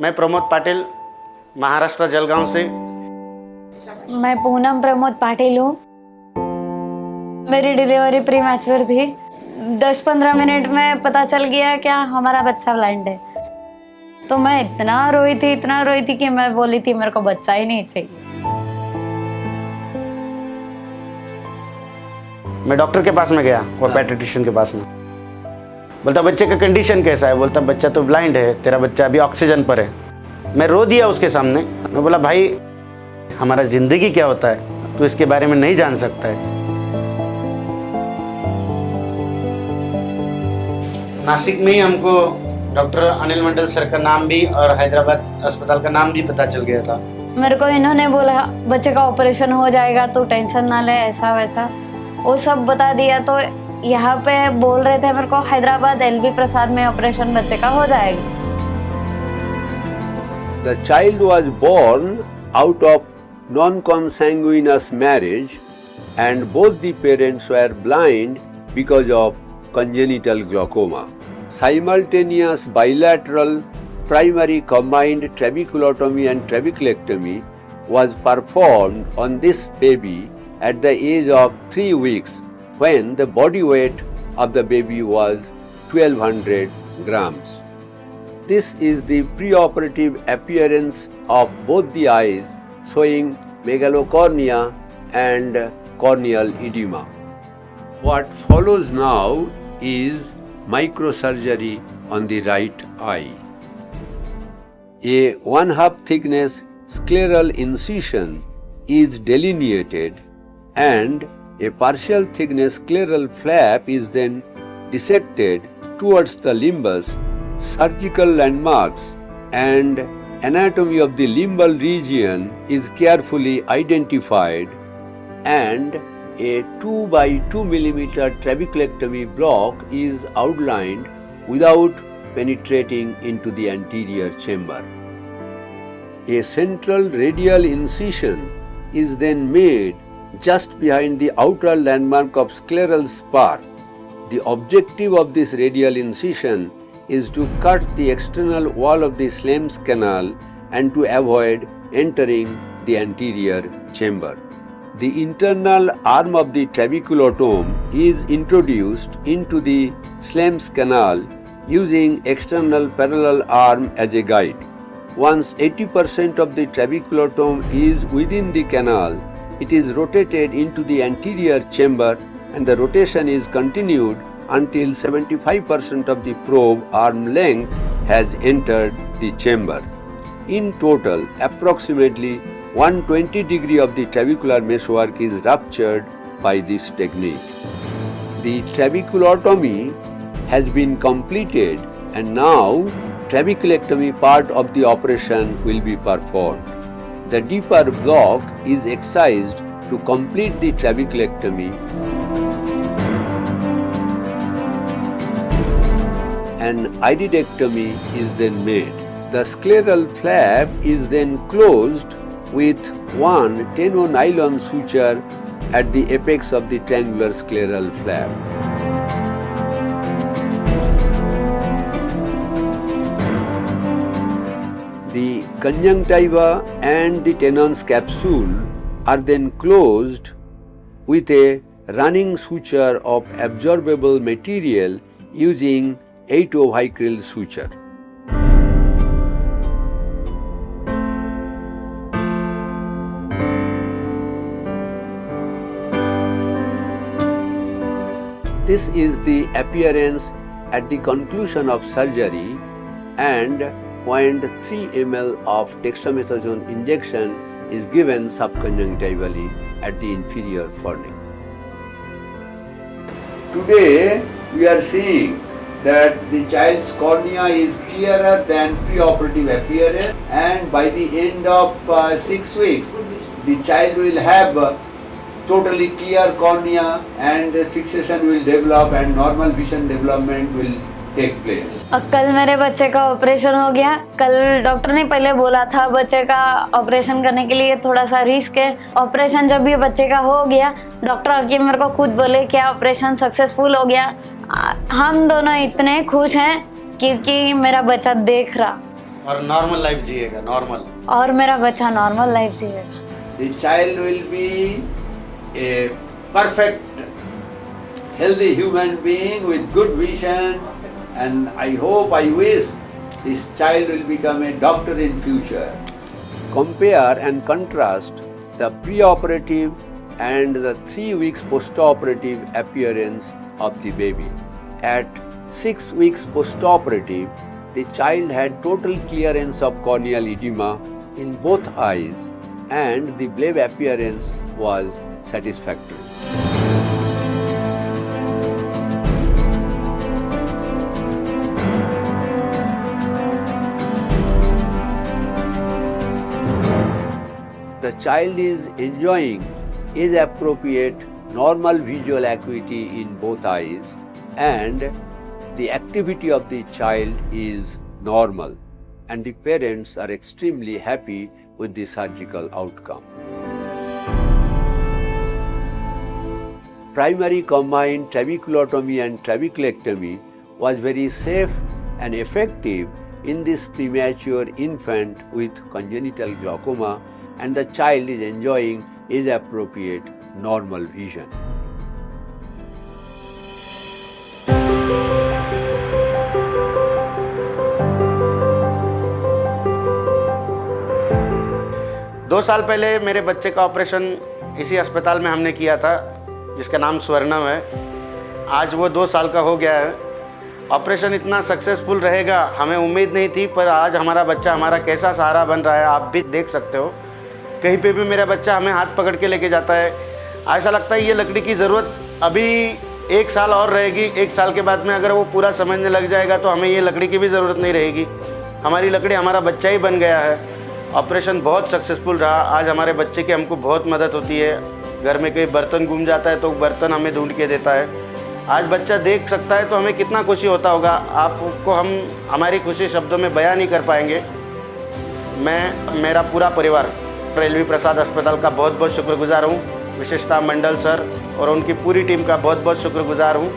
मैं प्रमोद पाटिल, महाराष्ट्र जलगांव से। मैं पूनम प्रमोद पाटिल हूँ। मेरी डिलीवरी प्री मैच्योर थी। 10-15 मिनट में पता चल गया क्या हमारा बच्चा ब्लाइंड है। तो मैं इतना रोई थी कि मैं बोली थी मेरे को बच्चा ही नहीं चाहिए। मैं डॉक्टर के पास में गया और पैडियाट्रिशियन के पास में। बोलता बच्चे का कंडीशन कैसा है? बोलता बच्चा तो ब्लाइंड है, तेरा बच्चा अभी ऑक्सीजन पर है। मैं रो दिया उसके सामने। मैं बोला भाई हमारा ज़िंदगी क्या होता है, तू इसके बारे में नहीं जान सकता है। नासिक में ही हमको डॉक्टर अनिल मंडल सर का नाम भी और हैदराबाद अस्पताल का नाम भी पता चल गया था। मेरे को इन्होंने बोला बच्चे का ऑपरेशन हो जाएगा, तो टेंशन ना ले, ऐसा वैसा वो सब बता दिया। तो यहाँ पे बोल रहे थे मेरे को हैदराबाद LV प्रसाद में ऑपरेशन बच्चे का हो जाएगा। The child was born out of non-consanguineous marriage and both the parents were blind because of congenital glaucoma. Simultaneous bilateral primary combined trabeculotomy and trabeculectomy was performed on this baby at the age of 3 weeks when the body weight of the baby was 1200 grams. This is the preoperative appearance of both the eyes, showing megalocornea and corneal edema. What follows now is microsurgery on the right eye. A 1/2 thickness scleral incision is delineated and a partial thickness scleral flap is then dissected towards the limbus. Surgical landmarks and anatomy of the limbal region is carefully identified and a 2 by 2 millimeter trabeculectomy block is outlined without penetrating into the anterior chamber. A central radial incision is then made just behind the outer landmark of scleral spur. The objective of this radial incision is to cut the external wall of the Schlemm's canal and to avoid entering the anterior chamber. The internal arm of the trabeculotome is introduced into the Schlemm's canal using external parallel arm as a guide. Once 80% of the trabeculotome is within the canal, it is rotated into the anterior chamber and the rotation is continued until 75% of the probe arm length has entered the chamber. In total, approximately 120 degree of the trabecular meshwork is ruptured by this technique. The trabeculotomy has been completed and now trabeculectomy part of the operation will be performed. The deeper block is excised to complete the trabeculectomy and iridectomy is then made. The scleral flap is then closed with one tenonylon suture at the apex of the triangular scleral flap. The conjunctiva and the Tenon's capsule are then closed with a running suture of absorbable material using 8-O-Vicryl suture. This is the appearance at the conclusion of surgery, and 0.3 ml of dexamethasone injection is given subconjunctivally at the inferior fornix. Today we are seeing that the child's cornea is clearer than preoperative appearance, and by the end of 6 weeks the child will have totally clear cornea and fixation will develop and normal vision development will take place. कल मेरे बच्चे का operation हो गया। कल doctor ने पहले बोला था बच्चे का ऑपरेशन करने के लिए थोड़ा सा रिस्क है। ऑपरेशन जब भी बच्चे का हो गया, डॉक्टर आके मेरे को खुद बोले कि ऑपरेशन सक्सेसफुल हो गया। हम दोनों इतने खुश हैं क्योंकि मेरा बच्चा देख रहा। और नॉर्मल लाइफ जिएगा, नॉर्मल। और मेरा बच्चा नॉर्मल लाइफ जिएगा। The child will be a perfect, healthy human being with good vision, and I hope, I wish this child will become a doctor in future. Compare and contrast the pre-operative and the 3 weeks post-operative appearance of the baby. At 6 weeks post-operative, the child had total clearance of corneal edema in both eyes, and the bleb appearance was satisfactory. The child is enjoying age-appropriate normal visual acuity in both eyes, and the activity of the child is normal, and the parents are extremely happy with the surgical outcome. Primary combined trabeculotomy and trabeculectomy was very safe and effective in this premature infant with congenital glaucoma, and the child is enjoying age-appropriate normal vision. दो साल पहले मेरे बच्चे का operation इसी अस्पताल में हमने किया था, जिसका नाम स्वर्णम है। आज वो 2 साल का हो गया है। ऑपरेशन इतना सक्सेसफुल रहेगा हमें उम्मीद नहीं थी, पर आज हमारा बच्चा हमारा कैसा सहारा बन रहा है आप भी देख सकते हो। कहीं पे भी मेरा बच्चा हमें हाथ पकड़ के लेके जाता है। ऐसा लगता है ये लकड़ी की ज़रूरत अभी 1 साल और रहेगी। 1 साल के बाद में अगर वो पूरा समझने लग जाएगा तो हमें ये लकड़ी की भी ज़रूरत नहीं रहेगी। हमारी लकड़ी हमारा बच्चा ही बन गया है। ऑपरेशन बहुत सक्सेसफुल रहा। आज हमारे बच्चे की हमको बहुत मदद होती है। घर में कोई बर्तन गुम जाता है तो बर्तन हमें ढूंढ के देता है। आज बच्चा देख सकता है तो हमें कितना खुशी होता होगा, आपको हम हमारी खुशी शब्दों में बयां नहीं कर पाएंगे। मैं मेरा पूरा परिवार LV प्रसाद अस्पताल का बहुत बहुत शुक्रगुजार हूँ। विशेषता मंडल सर और उनकी पूरी टीम का बहुत बहुत शुक्रगुजार हूँ।